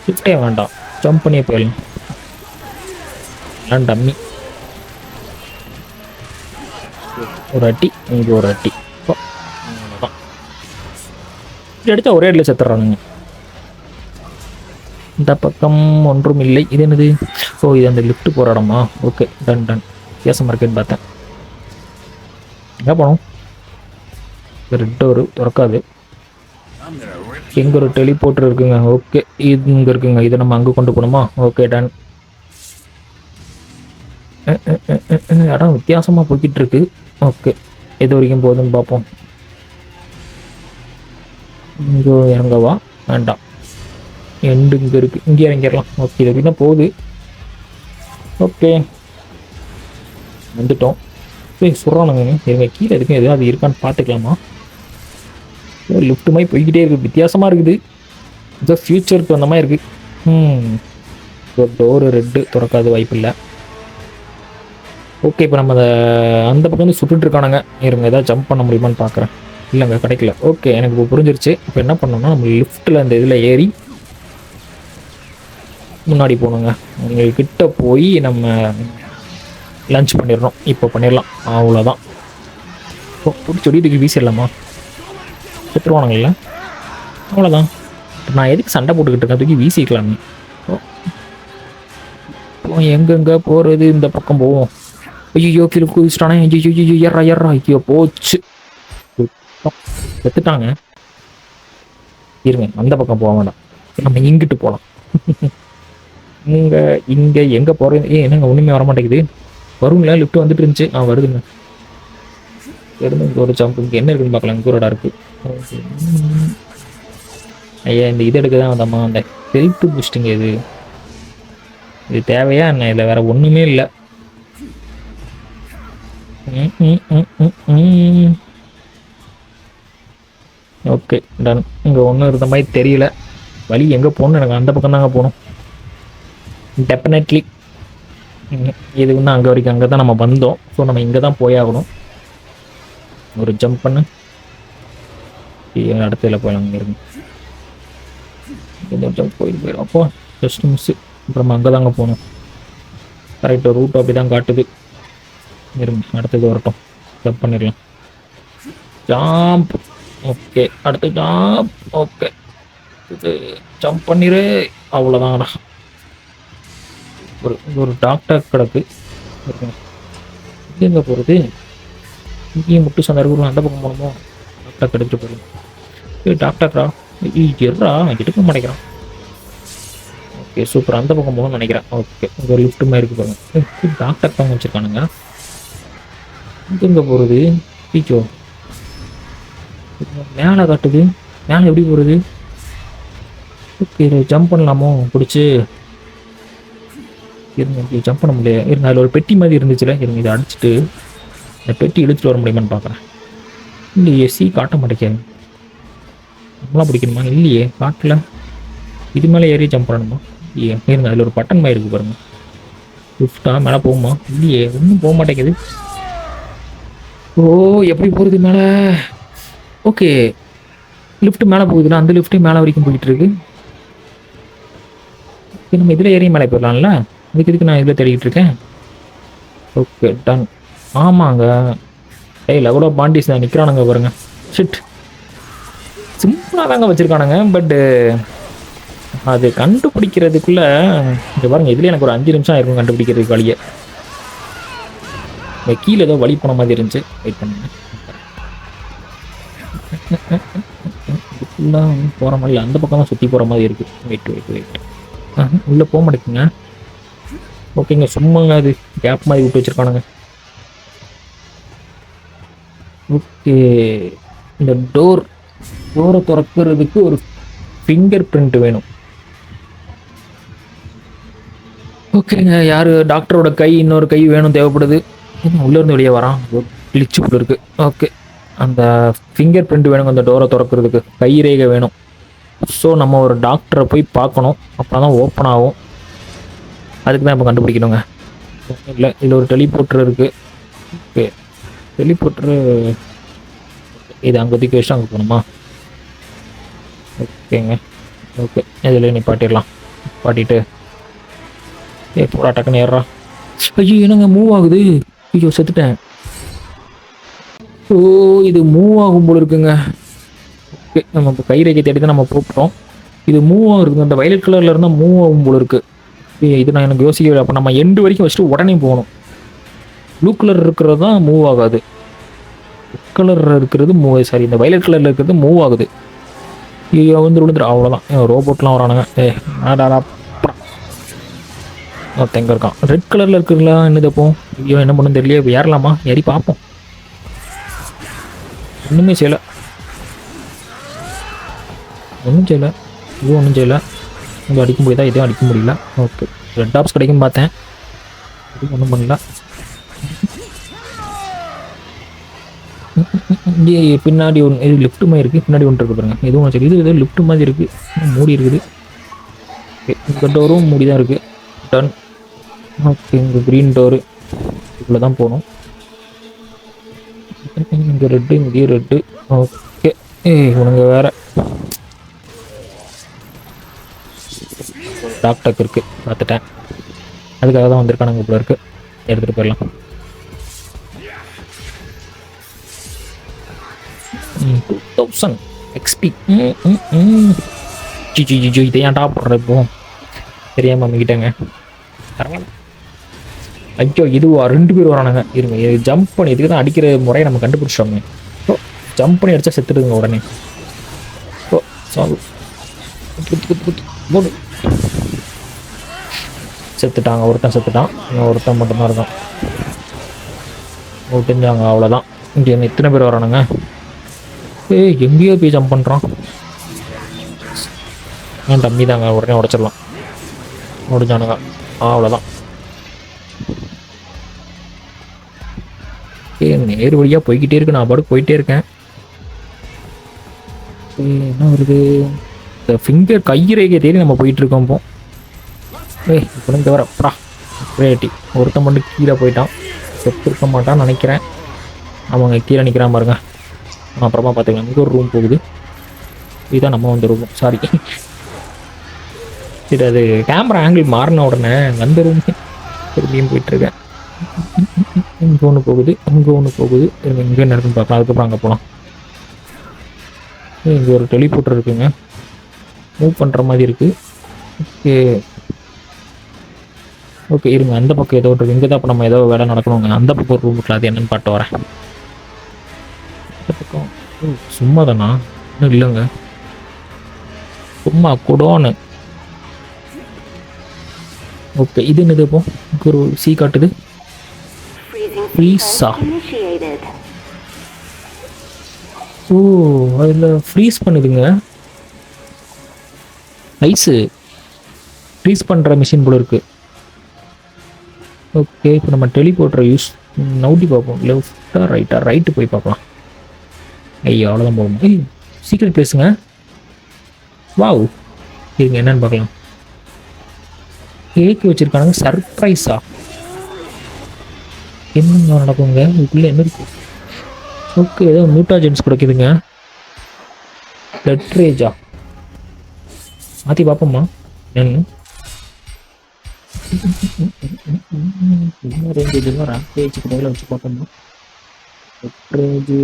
ஷிஃப்டே வேண்டாம், ஜம்ப் பண்ணியே போயிடலாம். எல்லாம் டம்மி. ஒரு அட்டி இங்கே ஒரு அட்டி. இப்படி அடித்தா ஒரே இடத்துல செத்துறானுங்க. இந்த பக்கம் ஒன்றும் இல்லை. இது என்னது? ஓ இது அந்த லிஃப்ட் போகிற இடமா? Okay done done. வித்தியாசமாக இருக்குன்னு பார்த்தேன். எங்கே போனோம்? ரெட் டோரு திறக்காது. எங்கே ஒரு டெலிபோர்ட்டர் இருக்குங்க. ஓகே இது இங்கே இருக்குங்க. இதை நம்ம அங்கே கொண்டு போகணுமா? Okay done. இடம் வித்தியாசமாக போய்கிட்டு இருக்கு. ஓகே எது வரைக்கும் போகுதுன்னு பார்ப்போம். இங்கே இறங்கவா? வேண்டாம், எண்டு இங்கே இருக்குது, இங்கே இறங்கிடலாம். ஓகே இது வரைக்கும் தான் போகுது. ஓகே வந்துட்டோம். சொல்கிறானுங்க எங்கள் கீழே இருக்கு, எதுவும் அது இருக்கான்னு பார்த்துக்கலாமா? லிஃப்ட் மாதிரி போய்கிட்டே இருக்குது, வித்தியாசமாக இருக்குது. இதோ ஃப்யூச்சருக்கு வந்த மாதிரி இருக்குது. ஒரு டோரு ரெட்டு திறக்காது, வாய்ப்பு இல்லை. ஓகே இப்போ நம்ம அந்த பக்கம் வந்து சுட்டுட்டு இருக்கானுங்க. இருங்க ஏதாவது ஜம்ப் பண்ண முடியுமான்னு பார்க்குறேன். இல்லைங்க கிடைக்கல. ஓகே எனக்கு இப்போ புரிஞ்சிருச்சு. இப்போ என்ன பண்ணோம்னா நம்ம லிஃப்ட்டில் அந்த இதில் ஏறி முன்னாடி போகணுங்க. உங்கள்கிட்ட போய் நம்ம லன்ச் பண்ணிடணும். இப்போ பண்ணிடலாம், அவ்வளோதான். ஓ பிடிச்சி ஒடிட்டுக்கு வீசிடலாமா? செத்துருவானுங்கள்ல, அவ்வளோதான். நான் எதுக்கு சண்டை போட்டுக்கிட்டு இருக்கேன்? தூக்கி வீசிக்கலாமே. ஓ எங்கெங்கே போகிறது? இந்த பக்கம் போவோம். ஐயோ கீழே குதிச்சிட்டானே. ஐயோ ஏறா ஏறா. ஐயோ போச்சு, செத்துட்டாங்க. இருங்க அந்த பக்கம் போக வேண்டாம், நம்ம இங்கிட்டு போகலாம். இங்கே எங்கே போகிறது? என்னங்க ஒன்றுமே வர மாட்டேங்குது. வருங்களா? லிஃப்ட் வந்துட்டு இருந்துச்சு. வருதுங்க. இருந்து இங்கே ஒரு ஜம்ப். இங்கே என்ன இருக்குன்னு பார்க்கலாம். இங்கே ஒரு இடம் இருக்குது. ஐயா இந்த இது எடுக்க தான் வந்தம்மா. அந்த ஹெல்த் பூஸ்டிங் இது தேவையா என்ன? இதில் வேறு ஒன்றுமே இல்லை. Okay done. இங்கே ஒன்றும் இருந்த மாதிரி தெரியல. வழி எங்கே போகணும்? எனக்கு அந்த பக்கம் தாங்க போகணும் டெஃபினெட்லி. இது வந்து அங்கே வரைக்கும் அங்கே தான் நம்ம வந்தோம். ஸோ நம்ம இங்கே தான் போயாகணும். ஒரு ஜம்ப் பண்ணு. அடுத்த இதில் போயிடலாம். இங்கே இருக்கு இந்த ஜம்ப் போயிடும். அப்போ ஜஸ்ட் மிஸ்ஸு. அப்புறம் அங்கே தாங்க போகணும். கரெக்டாக ரூட் அப்படி தான் காட்டுது. இருங்க அடுத்தது வரட்டும், ஜம்ப் பண்ணிடலாம். ஜம்ப். ஓகே அடுத்து ஜம்ப். ஓகே இது ஜம்ப் பண்ணிடு. அவ்வளோதான்டா. ஒரு டாக்டர் கிடக்கு. எங்கே போகிறது? இங்கேயும் முட்டு சந்தை இருக்கும். அந்த பக்கம் போகணுமோ? டாக்டர் எடுத்துகிட்டு போயிடும். டாக்டர்ரா எர்ரா எடுக்க மாட்டேங்கிறான். Okay super. அந்த பக்கம் போகணும்னு நினைக்கிறேன். ஓகே இங்கே ஒரு லிஃப்ட் மாதிரி இருக்கு பாருங்க. டாக்டர் தாங்க வச்சுருக்கானுங்க. எங்கே போகிறது? பீச்சோ மேலே காட்டுது. மேலே எப்படி போகிறது? ஓகே ஜம்ப் பண்ணலாமோ? பிடிச்சி இருங்க, ஜம்ப் பண்ண முடியல. இருங்க, அதில் ஒரு பெட்டி மாதிரி இருந்துச்சுல. இருங்க, இதை அடிச்சுட்டு இந்த பெட்டி இழுத்துட்டு வர முடியுமான்னு பார்க்குறேன். இல்லையே, சி காட்ட மாட்டேங்க. நம்மளாம் பிடிக்கணுமா? இல்லையே, காட்டல. இது மேலே ஏறி ஜம்ப் பண்ணணுமா? இல்லையே. இருங்க, அதில் ஒரு பட்டன் மாதிரி இருக்குது பாருங்க. லிஃப்டா மேலே போகுமா? இல்லையே, ஒன்றும் போக மாட்டேங்குது. ஓ, எப்படி போகிறது மேலே? ஓகே, லிஃப்ட் மேலே போகுதுன்னா அந்த லிஃப்ட்டே மேலே வரைக்கும் போயிட்டு இருக்கு. நம்ம இதில் ஏறி மேலே போயிடலாம்ல. இதுக்கு நான் இதில் தேடிக்கிட்டு இருக்கேன். Okay, done. ஆமாங்க. ஏய், லெவல் ஆஃப் பாண்டிஸ் தான் நிற்கிறானுங்க பாருங்க. ஷிட், சிம்பிளாக தாங்க வச்சுருக்கானுங்க. பட்டு அது கண்டுபிடிக்கிறதுக்குள்ளே இங்கே பாருங்க, இதுலேயே எனக்கு ஒரு 5 நிமிஷம் ஆயிருக்கும் கண்டுபிடிக்கிறதுக்கு வழியை. கீழே ஏதோ வழி போன மாதிரி இருந்துச்சு. வெயிட் பண்ணுங்க. இதுக்குள்ளே போகிற மாதிரி அந்த பக்கமாக சுற்றி போகிற மாதிரி இருக்குது. வெயிட் உள்ளே போக மாட்டேங்குங்க. ஓகேங்க, சும்மாங்க அது கேப் மாதிரி விட்டு வச்சுருக்கானுங்க. ஓகே, இந்த டோரை திறக்கிறதுக்கு ஒரு ஃபிங்கர் பிரிண்ட் வேணும். ஓகேங்க, யார் டாக்டரோட கை, இன்னொரு கை வேணும், தேவைப்படுது. உள்ளேருந்து வெளியே வரான், கிளிச்சு போட்டு இருக்கு. ஓகே, அந்த ஃபிங்கர் பிரிண்ட் வேணுங்க அந்த டோரை திறக்கிறதுக்கு. கை ரேகை வேணும். ஸோ நம்ம ஒரு டாக்டரை போய் பார்க்கணும், அப்போ தான் ஓப்பன் ஆகும். அதுக்கு தான் இப்போ கண்டுபிடிக்கணுங்க. இல்லை, இதில் ஒரு டெலிபோர்ட்டர் இருக்குது. ஓகே, டெலிபோர்ட்டரு இது அங்கே ஒதுக்கி வச்சு அங்கே போகணுமா? ஓகேங்க, ஓகே, இதில் நிப்பாட்டிடலாம். பாட்டிட்டு போடா, டக்குன்னு ஏறா. ஐயோ, என்னங்க மூவ் ஆகுது? ஐயோ, செத்துட்டேன். ஓ, இது மூவ் ஆகும் போல இருக்குங்க. ஓகே, நம்ம இப்போ கைரேகை தேடி தான் நம்ம போகிறோம். இது மூவ் ஆகுதுங்க. அந்த வயலட் கலரில் இருந்தால் மூவ் ஆகும் போல இருக்குது. இது நான் எனக்கு யோசிக்கவே. அப்போ நம்ம எண்டு வரைக்கும் வச்சுட்டு உடனே போகணும். ப்ளூ கலர் இருக்கிறது தான் மூவ் ஆகாது. ரெட் கலர் இருக்கிறது சாரி, இந்த வயலட் கலரில் இருக்கிறது மூவ் ஆகுது. ஐயோ, விழுந்துரு. அவ்வளோதான். ரோபோட்லாம் வரானுங்க. எங்க இருக்கான்? ரெட் கலரில் இருக்குங்களா? என்னது அப்போ? ஐயோ, என்ன பண்ணுன்னு தெரியலையே. ஏறலாமா? ஏறி பார்ப்போம். ஒன்றுமே செய்யலை. இது ஒன்றும் செய்யலை. இங்கே அடிக்க முடியுதா? எதுவும் அடிக்க முடியல. ஓகே, ரெட் டாப்ஸ் கிடைக்கும் பார்த்தேன். இது ஒன்றும் பண்ணல. இங்கே பின்னாடி ஒன்று இது லிஃப்ட் மாதிரி இருக்குது. பின்னாடி ஒன்று இருக்குது பாருங்க. எதுவும் ஒன்று இது ஏதோ லிஃப்ட் மாதிரி இருக்குது. மூடி இருக்குது. ஓகே, இந்த டோரும் மூடி தான் இருக்குது. டன். ஓகே, இங்கே க்ரீன் டோரு. இவ்வளோ தான் போகணும். இங்கே ரெட்டு, இங்கேயும் ரெட்டு. ஓகே, உனக்கு வேறு டாக்டர் இருக்குது, பார்த்துட்டேன். அதுக்காக தான் வந்திருக்கானுங்க இப்போ இருக்குது. எடுத்துகிட்டு போயிடலாம். 2000 XP. ஜிஜி இதை ஏன்டா போடுற இப்போ? தெரியாமல் மம்மிக்கிட்டேங்க. பரவாயில்ல. ஐயோ, இதுவா? 2 பேர் வரானுங்க. இருங்க, ஜம்ப் பண்ணி இதுக்கு தான் அடிக்கிற முறையை நம்ம கண்டுபிடிச்சோங்க. ஓ, ஜம்ப் பண்ணி அடித்தா செத்துடுங்க உடனே. ஓ, சாவு. செத்துட்டாங்க. ஒருத்தன் செத்துட்டான். இன்னும் ஒருத்தன் மட்டும்தான் இருக்கான். ஓட்டிஞ்சாங்க, அவ்வளோதான். இங்கே இத்தனை பேர் வரானுங்க. எங்கேயோ போய் ஜம்ப் பண்ணுறான். டம்மி தாங்க, உடனே உடச்சிடலாம். முடிஞ்சானுங்க, அவ்வளோதான். நேர் வழியாக போய்கிட்டே இருக்கு. நான் பாட்டு போயிட்டே இருக்கேன். என்ன வருது? இந்த ஃபிங்கர் கைரேகை தேடி நம்ம போயிட்டு இருக்கோம். இப்போ இங்கே வரப்பா கிரியேட்டி ஒருத்தன் மட்டும் கீழே போயிட்டான். செத்து இருக்க மாட்டான்னு நினைக்கிறேன். அவங்க கீழே நிற்கிறான் பாருங்க. அப்புறமா பார்த்துக்கலாம். இங்கே ஒரு ரூம் போகுது. இதுதான் நம்ம வந்து ரூம். சாரி, சரி, அது கேமரா ஆங்கிள் மாறின உடனே அந்த ரூம் திரும்பியும் போயிட்டுருக்கேன். இங்கே ஒன்று போகுது, இங்கே ஒன்று போகுது. இங்கே என்ன இருக்குன்னு பார்க்கலாம். அதுக்கப்புறம் அங்கே போகலாம். இங்கே ஒரு டெலிபோர்ட்டர் இருக்குங்க. மூவ் பண்ணுற மாதிரி இருக்குது. ஓகே ஓகே, இருங்க. அந்த பக்கம் ஏதோ இருக்குது. இங்கே தான் இப்போ நம்ம ஏதோ வேலை நடக்கணுங்க. அந்த பக்கம் ஒரு ரூம் இருக்குல்ல, அது என்னென்னு பார்த்து வரேன். அந்த பக்கம் சும்மா தானா? இன்னும் இல்லைங்க, சும்மா குடோன்னு. ஓகே, இது என்னது? இப்போ இங்கே ஒரு சி காட்டுது. ஃப்ரீஸா? ஓ, அதில் ஃப்ரீஸ் பண்ணுதுங்க. ஐஸு ஃப்ரீஸ் பண்ணுற மிஷின் போல இருக்குது. ஓகே, இப்போ நம்ம டெலிபோர்ட்டரை யூஸ் நவுட்டி பார்ப்போம். லெஃப்டா ரைட்டா? ரைட்டு போய் பார்க்கலாம். ஐயோ, அவ்வளோதான் போகணும். ஏய், சீக்கிரம் பேசுங்க. வாவ், இருங்க என்னன்னு பார்க்கலாம். கேக் வச்சுருக்கானுங்க. சர்ப்ரைஸா? என்னங்க நடக்குங்க இதுக்குள்ளே? என்ன இருக்கு? ஓகே, ஏதோ மியூட்டாஜென்ஸ் கிடைக்குதுங்க. லெட்ரேஜா மாற்றி பார்ப்போம்மா. என்ன ரேஞ்ச் இதுலாம் ரேம்பேஜுக்கு மேலே வச்சு பார்க்கணும். லெட்ரேஜு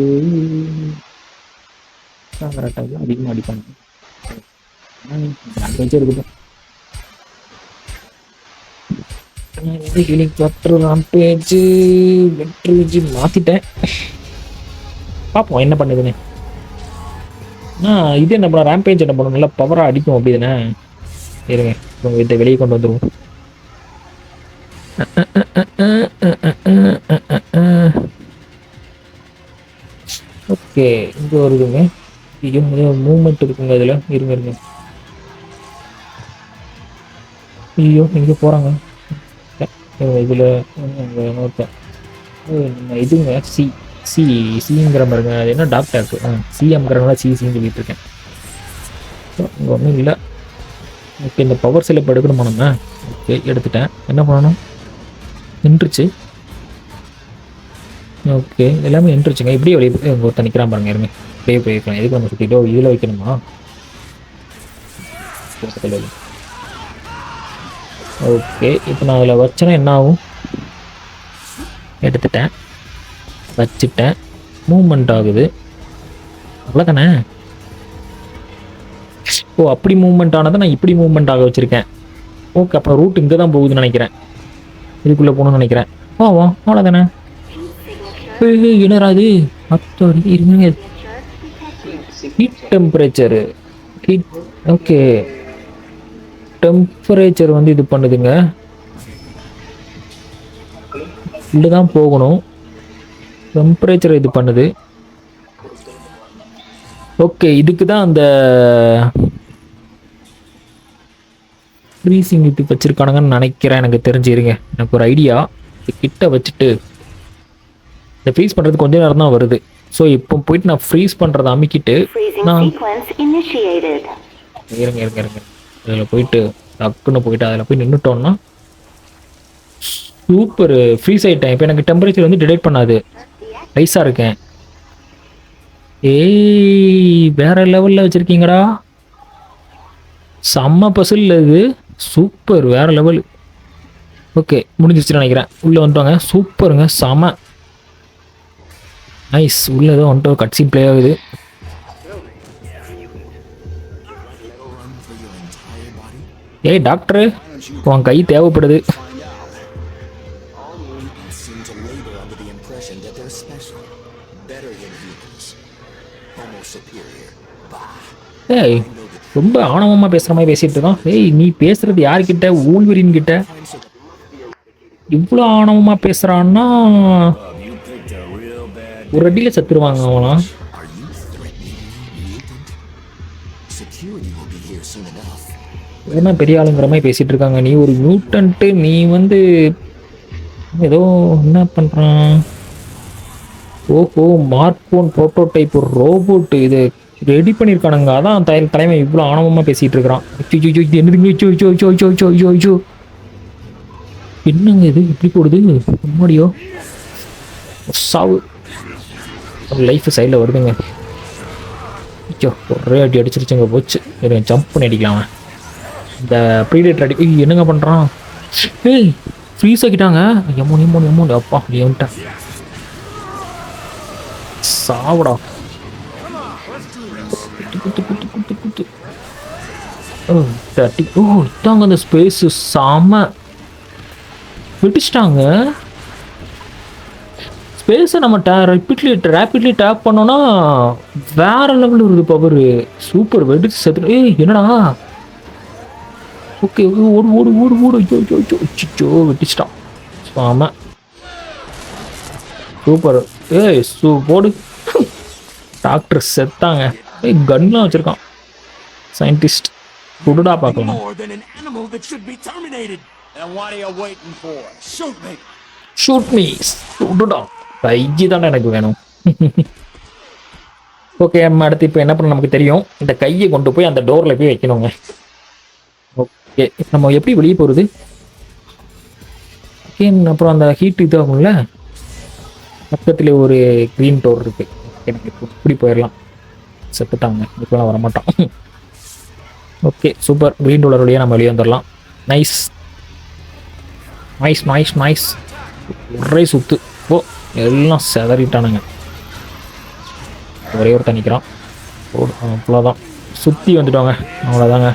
கரெக்டாக அதிகமாக அடிப்பாங்க. ரேம்பேஜே இருக்குது. ஹெலிகாப்டர் ரேம்பேஜு லெட்ரேஜு மாற்றிட்டேன். பார்ப்போம் என்ன பண்ணுதுன்னு. இது என்ன பண்ண? ரேம்பேஜ் என்ன பண்ணும்? நல்லா பவராக அடிக்கும் அப்படி தானே? இருங்க, இதை வெளியே கொண்டு வந்துடுவோம். ஓகே, இங்கே வருதுங்க. ஐயோ, மூமெண்ட் இருக்குங்க அதில். இருங்க இருங்க. ஐயோ, இங்கே போகிறாங்க இதில். இன்னொருத்தன் நம்ம இதுங்க சிங்கிற மாதிரிங்க. அது என்ன டாக்டருக்கு சிஎம்ங்கிறனால சின்னு சொல்லிட்டு இருக்கேன். இங்கே ஒன்றும் இல்லை. ஓகே, இந்த பவர் செல்லை இப்போ எடுக்கணுமா நம்ம? ஓகே, எடுத்துட்டேன். என்ன பண்ணணும்? நின்றுச்சு. ஓகே, எல்லாமே நின்றுச்சுங்க. இப்படியே வெளியே ஒருத்தர் நிற்கிறான் பாருங்க. இருங்க, இப்படியே போயிருக்கலாம். எதுக்கு நம்ம சுற்றிட்டோ இதில் வைக்கணுமா? ஓகே, இப்போ நான் அதில் வச்சேன்னா என்ன ஆகும்? எடுத்துட்டேன், வச்சுட்டேன். மூவ்மெண்ட் ஆகுது. அவ்வளோதானே? ஓ, அப்படி மூவ்மெண்ட் ஆனதை நான் இப்படி மூவ்மெண்ட் ஆக வச்சுருக்கேன். ஓகே, அப்போ ரூட் இங்கே தான் போகுதுன்னு நினைக்கிறேன். இதுக்குள்ளே போகணும்னு நினைக்கிறேன். அவ்வளோதானே? என்னடா இது? அத்தோடி இருங்க. Heat temperature. ஓகே, டெம்பரேச்சர் வந்து இது பண்ணுதுங்க. உள்ளே தான் போகணும். டெம்பரேச்சர் இது பண்ணுது. ஓகே, இதுக்கு தான் அந்த ஃப்ரீசிங் இது வச்சுருக்கானுங்கன்னு நினைக்கிறேன். எனக்கு தெரிஞ்சிருங்க. எனக்கு ஒரு ஐடியா. கிட்ட வச்சுட்டு இந்த ஃப்ரீஸ் பண்ணுறது கொஞ்ச நேரம் தான் வருது. ஸோ இப்போ போயிட்டு நான் ஃப்ரீஸ் பண்ணுறதை அமைக்கிட்டு நான் இருங்க அதில் போயிட்டு டக்குன்னு போயிட்டு அதில் போய் நின்றுட்டோன்னா சூப்பர் ஃப்ரீஸ் ஆகிட்டேன். இப்போ எனக்கு டெம்பரேச்சர் வந்து டிடெக்ட் பண்ணாது. ரைஸாக இருக்கேன். ஏய், வேற லெவலில் வச்சுருக்கீங்கடா. செம்ம பசில் இது. சூப்பர், வேற லெவல். ஓகே, முடிஞ்சிருச்சுன்னு நினைக்கிறேன். உள்ளே வந்துட்டாங்க. சூப்பருங்க, செம நைஸ். உள்ளே ஏதோ வந்துட்டு கட்சின் ப்ளே ஆகுது. ஏய் டாக்டரு, உன் கை தேவைப்படுது. ஏய், ரொம்ப ஆணவமாக பேசுகிற மாதிரி பேசிகிட்டு இருக்கான். ஏய், நீ பேசுகிறது யார்கிட்ட? ஊழ்வரின் கிட்ட இவ்வளோ ஆணவமாக பேசுகிறான்னா ஒரு அடியில் செத்துருவாங்க அவனா. என்ன பெரிய ஆளுங்கிற மாதிரி பேசிகிட்டு இருக்காங்க. நீ ஒரு மியூட்டன்ட்டு. நீ வந்து ஏதோ என்ன பண்ணுறான்? ஓஹோ, மார்க்போன் ப்ரோட்டோடைப் ஒரு ரோபோட் இது ரெடி பண்ணியிருக்கானுங்க. அதான் தலைமை இவ்வளோ ஆணவமாக பேசிகிட்டு இருக்கிறான். என்னதுங்க? என்னங்க இது இப்படி போடுது? முன்னாடியோ சாவு லைஃப் சைடில் வருதுங்க. ஐயோ, ஒரே அடி அடிச்சிருச்சுங்க. போச்சு. ஜம்ப் பண்ணி அடிக்கலாம். இந்த ப்ரீடேட்டர் அடி. என்னங்க பண்ணுறான்? ஏய், ஃப்ரீஸ் ஆக்கிட்டாங்க. எமௌண்ட் அப்பா நீ வந்துட்டேன். சாவடா. குத்து. ஓ, இதாங்க அந்த ஸ்பேஸு. சாம விட்டுச்சிட்டாங்க. ஸ்பேஸை நம்ம ரேப்பிட்லி டேப் பண்ணோன்னா வேற லெவலில் இருக்குது பவர். சூப்பர், வெடிச்சு செத்து. ஏய், என்னடா? ஓகே, ஓடு. ஐயோ வெட்டிச்சிட்டான். ஆமாம், சூப்பர். ஏய் போடு. டாக்டர் செத்தாங்க. ஏய், கன்லாம் வச்சுருக்கான். சயின்டிஸ்ட் குடுடா பார்க்கலாம். Then what are you waiting for? Shoot me! Shoot me, சுடுடா. கைஜி தானே எனக்கு வேணும். ஓகே, நம்ம அடுத்து இப்போ என்ன பண்ண நமக்கு தெரியும். இந்த கையை கொண்டு போய் அந்த டோரில் போய் வைக்கணுங்க. ஓகே, நம்ம எப்படி வெளியே போகிறது? ஓகே, அப்புறம் அந்த ஹீட் இதாகும்ல, பக்கத்தில் ஒரு க்ரீன் டோர் இருக்குது. எனக்கு இப்படி போயிடலாம். செத்துட்டாங்க, இப்போலாம் வரமாட்டான். Okay, super. க்ரீன் டோலர் வழியாக நம்ம வெளியே வந்துடலாம். Nice nice nice nice. ஒரே சுத்து. ஓ, எல்லாம் செதறிட்டானுங்க. ஒரே ஒரு தண்ணிக்கிறான். ஓ, அவ்வளோதான், சுற்றி வந்துட்டோங்க. அவ்வளோதாங்க.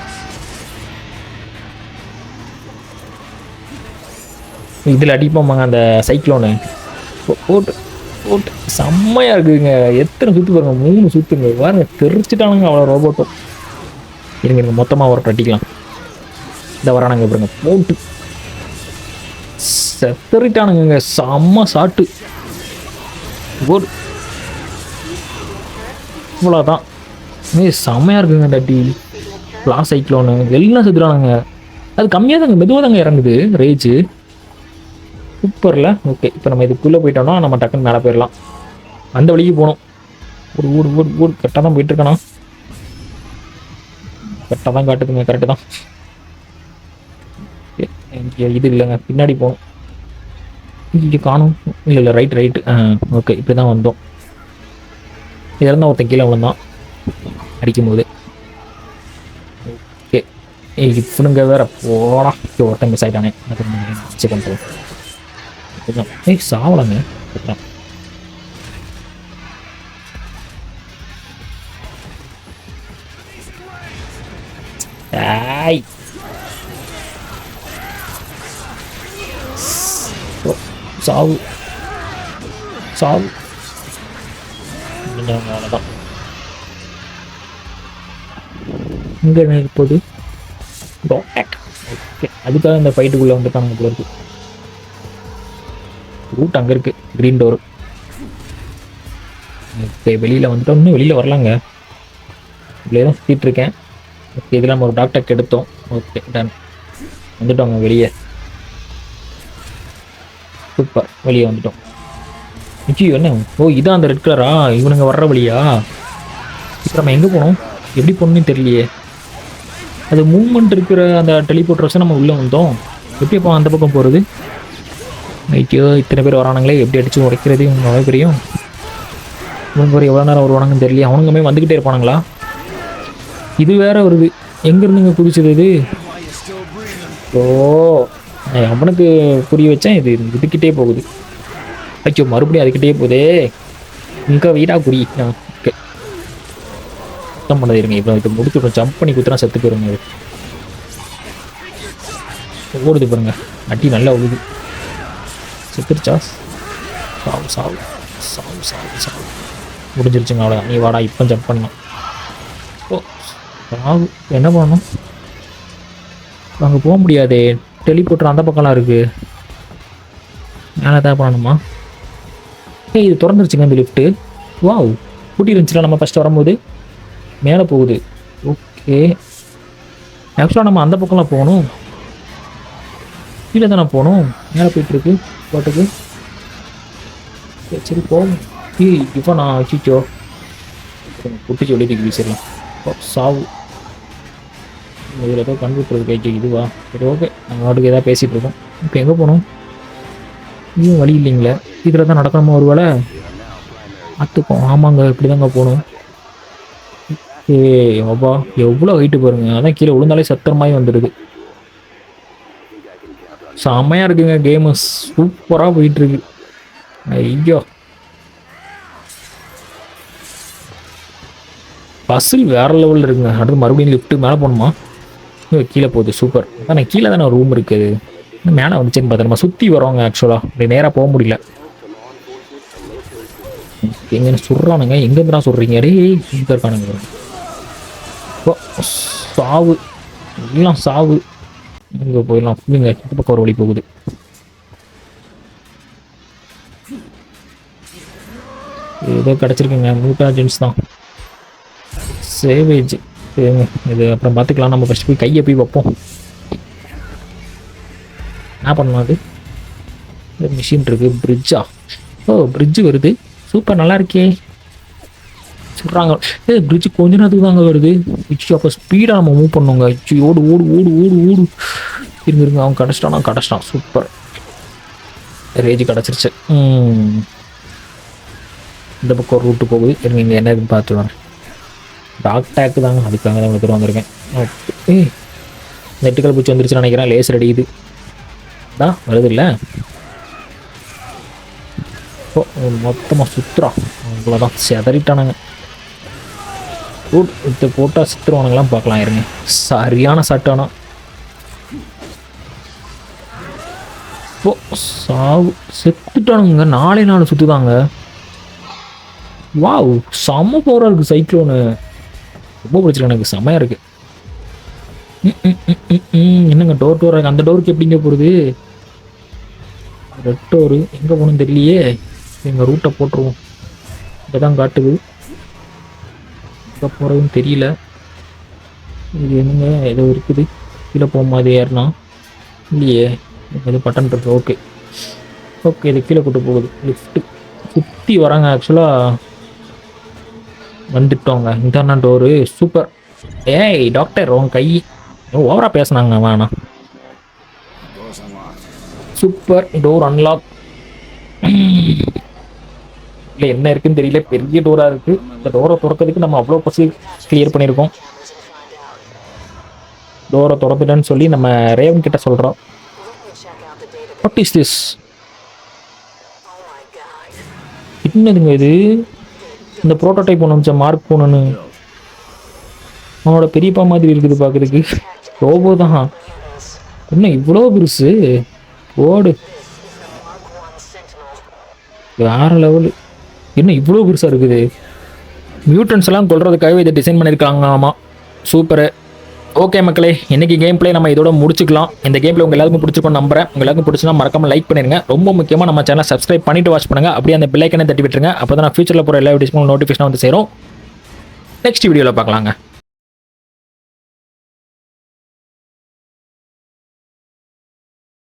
இதில் அடிப்போமாங்க அந்த சைக்ளோனு. போட்டு போட்டு செம்மையாக இருக்குதுங்க. எத்தனை சுற்று பாருங்க, 3 சுற்றுங்க பாருங்க. தெரிச்சிட்டானுங்க அவ்வளோ ரோபோட்டும். இருங்க மொத்தமாக ஒரு அடிக்கலாம். இந்த வரானுங்க பாருங்க, போட்டு செத்தறிட்டானுங்க. செம்ம சாட்டு. போடு, இவ்வளோதான். செம்மையாக இருக்குங்க இந்த அடி. பிளாஸ் சைக்ளோனு எல்லாம் செத்துறானுங்க. அது கம்மியாக தாங்க, மெதுவாக தாங்க இறங்குது ரேஜு. சூப்பரில். ஓகே, இப்போ நம்ம இதுக்குள்ளே போயிட்டோம்னா நம்ம டக்குன்னு மேலே போயிடலாம். அந்த வழிக்கு போகணும். ஒரு ஊடு ஊடு ஊடு கரெக்டாக தான் போயிட்டுருக்கணும். கரெக்டாக தான் காட்டுதுங்க, கரெக்டு தான். இது இல்லைங்க, பின்னாடி போகணும். இங்கே காணும். இல்லை ரைட்டு. ஓகே, இப்படி தான் வந்தோம். இதெல்லாம் ஒருத்தன் கீழே விழுந்தான் அடிக்கும் போது. ஓகே, இவனுங்க வேற போனா. ஒருத்தன் மிஸ் ஆகிட்டானே, அது பண்ணுறோம். சாவலங்க. சாவு சாவு. அவ்வளோதான். இங்கே என்ன இருப்பது? ஓகே, அதுக்காக இந்த ஃபைட்டுக்குள்ளே வந்துட்டாங்க போல இருக்கு. ரூட் அங்கே இருக்குது, க்ரீன் டோர். ஓகே, வெளியில் வந்துட்டோம். இன்னும் வெளியில் வரலாங்க. இப்படியே தான் சுற்றிட்டு இருக்கேன். ஓகே, இதில் நம்ம ஒரு டாக்டருக்கு எடுத்தோம். Okay, done. வந்துட்டோங்க வெளியே. சூப்பர், வெளியே வந்துட்டோம். நிச்சயம் என்ன? ஓ, இதான் அந்த ரெட் கலரா? இவனுங்க வர்ற வழியா? இப்போ நம்ம எங்கே போகணும், எப்படி போகணுன்னு தெரியலையே. அது மூவ்மெண்ட் இருக்கிற அந்த டெலிபோர்ட் வச்சு நம்ம உள்ளே வந்தோம். எப்படி அப்போ அந்த பக்கம் போகிறது? ஐயோ, இத்தனை பேர் வரானுங்களே, எப்படி அடித்து உடைக்கிறது? இவங்க பெரியும். இவங்க ஒரு எவ்வளோ நேரம் வருவானுங்கன்னு தெரியல. அவனுங்கமே வந்துக்கிட்டே இருப்பானுங்களா? இது வேற வருது. எங்கேருந்துங்க குதிச்சது இது? ஓ, அவனுக்கு புரிய வச்சேன். இது இதுக்கிட்டே போகுது. ஐயோ, மறுபடியும் அதுக்கிட்டே போகுதே. இங்கே வீடா குறி. ஓகே, சுத்தம் பண்ணது இருங்க. இப்போ இது முடிச்சுடும். ஜம்ப் பண்ணி குத்துனா செத்து போயிருங்க. இது ஓடுது பாருங்க, அடி நல்லா ஓடுது. செத்துருச்சா? சாவு சாவு சாவு சாவு சாவு. முடிஞ்சிருச்சுங்க, அவ்வளோதான். நீ வாடா, இப்போ ஜம்ப் பண்ணலாம். ஓ, சாவு. என்ன பண்ணணும்? அங்கே போக முடியாதே. டெலிபோர்ட்டர் அந்த பக்கம்லாம் இருக்குது. மேலே தான் பண்ணணுமா? இது திறந்துருச்சுங்க இந்த லிஃப்ட்டு. வாவ், கூட்டி இருந்துச்சுல நம்ம ஃபஸ்ட்டு வரும்போது. மேலே போகுது. ஓகே, ஆக்சுவலாக நம்ம அந்த பக்கம்லாம் போகணும். கீழே தானே போகணும். மேலே போயிட்டுருக்கு பாட்டுக்கு. சரி போகும். இப்போ நான் வச்சிச்சோ குட்டி சொல்லிட்டு வீசிடலாம். சாவு. இதில் ஏதோ கம்ப்யூட்டர் கைக்கு இதுவா? சரி ஓகே, நாங்கள் வாட்டுக்கு எதாவது பேசிகிட்டு இருக்கோம். இப்போ எங்கே போகணும்? இதுவும் வழி இல்லைங்களே. இதில் தான் நடக்கணுமா ஒரு வேளை? பார்த்துப்போம். ஆமாங்க, இப்படி தாங்க போகணும். அப்பா எவ்வளோ ஹைட்டு பாருங்க. அதான் கீழே விழுந்தாலே சத்தர் மாதிரி வந்துடுது. செம்மையாக இருக்குங்க கேமு. சூப்பராக போயிட்டுருக்கு. ஐயோ, பஸ்ஸில் வேறு லெவலில் இருக்குங்க. அடுத்து மறுபடியும் லிஃப்ட்டு மேலே போகணுமா? கீழே போகுது. சூப்பர். அதான் கீழே தானே ரூம் இருக்குது. மேலே வந்துச்சுன்னு பார்த்தா நம்ம சுற்றி வரோங்க. ஆக்சுவலாக இப்படி நேராக போக முடியல. எங்கன்னு சொல்கிறானுங்க. எங்கேருந்து தான் சொல்கிறீங்க? அடே இங்கே இருக்கானுங்க. ஓ, சாவு. எல்லாம் சாவு. இங்கே போயிடலாம். இங்கே இந்த பக்கம் ஒரு வழி போகுது. ஏதோ கிடச்சிருக்குங்க. மியூட்டாஜென்ஸ் தான். சேவேஜ். இது அப்புறம் பார்த்துக்கலாம். நம்ம ஃபஸ்ட்டு போய் கையை போய் வைப்போம். என்ன பண்ணணும் அது? மிஷின் இருக்கு. பிரிட்ஜா? ஓ பிரிட்ஜு வருது. சூப்பர், நல்லா இருக்கே. சொல்கிறாங்க பிரிட்ஜு கொஞ்ச நேரத்துக்கு தாங்க வருது. அப்போ ஸ்பீடாக நம்ம மூவ் பண்ணுவோங்க. ஓடு ஓடு ஓடு ஓடு ஓடு. இருங்க அவன் கிடச்சிட்டான். சூப்பர், ரேஜ் கிடச்சிருச்சு. இந்த பக்கம் ஒரு ரூட்டு போகுது. இருங்க இங்கே என்ன இருக்குன்னு பார்த்து வரேன். டாக் டேக்கு தாங்க, அதுக்காக தான் எடுத்துகிட்டு வந்திருக்கேன். ஓகே, நெட்டுக்கல் பூச்சி வந்துருச்சுன்னு நினைக்கிறேன். லேசர் அடிக்குது தான் வருது இல்லை. ஓ மொத்தமாக சுற்றுறான். அவ்வளோதான், செதறிட்டானுங்க. இது போட்டால் சுற்றுவானுங்களாம் பார்க்கலாம். இருங்க, சரியான சட்டானா. ஓ சாவு, செத்துட்டானுங்க. 4 சுற்றுதாங்க. வாவ், செம்ம பவராக இருக்குது சைக்ளோனு. ரொம்ப பிடிச்சிருக்கு எனக்கு, செம்மையாக இருக்குது. என்னங்க டோர் இருக்குது. அந்த டோருக்கு எப்படிங்க போகிறது? ரெட் டோரு எங்கே போகணும்னு தெரியலையே. எங்கள் ரூட்டை போட்டுருவோம். இங்கே தான் காட்டுது, எங்கே போகிறதுன்னு தெரியல. இது என்னங்க ஏதோ இருக்குது. கீழே போக மாதிரி ஏறினா இல்லையே, எது பட்டன் இருக்குது. ஓகே ஓகே, இது கீழே கூட்டு போகுது. லிஃப்ட்டு சுற்றி வராங்க. ஆக்சுவலாக வந்துட்டோங்க. இதான டோரு. சூப்பர். ஏய் டாக்டர், உன் கை ஓவராக பேசுனாங்க. வேணாம். Super, door unlock. இல்லை என்ன இருக்குன்னு தெரியல, பெரிய டோராக இருக்குது. இந்த டோரை திறக்கிறதுக்கு நம்ம அவ்வளோ பசி கிளியர் பண்ணியிருக்கோம். டோரை திறந்துட்டேன்னு சொல்லி நம்ம ரேவன் கிட்ட சொல்கிறோம். What is this? என்னதுங்க இது? இந்த ப்ரோட்டோடைப் ஒன்று வச்ச மார்க் போனு அவனோட பெரியப்பா மாதிரி இருக்குது பார்க்குறதுக்கு. ரோபோ தான். இன்னும் இவ்வளோ பெருசு. ஓடு, வேற லெவலு. இன்னும் இவ்வளோ பெருசாக இருக்குது. மியூட்டன்ஸ் எல்லாம் கொல்றதுக்காகவே இதை டிசைன் பண்ணியிருக்காங்க. ஆமாம், சூப்பரு. ஓகே மக்களே, இன்னைக்கு கேம் பிளே நம்ம இதோட முடிச்சுக்கலாம். இந்த கேம் பிளே உங்கள் எல்லாருக்கும் பிடிச்சிருக்கும் நம்புறேன். உங்கள் எல்லாருக்கும் பிடிச்சினா மறக்காம லைக் பண்ணிருங்க. ரொம்ப முக்கியமாக நம்ம சேனல் சப்ஸ்கிரைப் பண்ணிட்டு வாட்ச் பண்ணுங்க. அப்படியே அந்த பெல் ஐக்கனை தட்டி விட்டுருங்க. அப்போ தான் நான் ஃபியூச்சரில் போகிற எல்லா வீடியோஸ்க்கும் நோட்டிஃபிகேஷன் வந்து சேரும். நெக்ஸ்ட் வீடியோவில் பார்க்கலாங்க.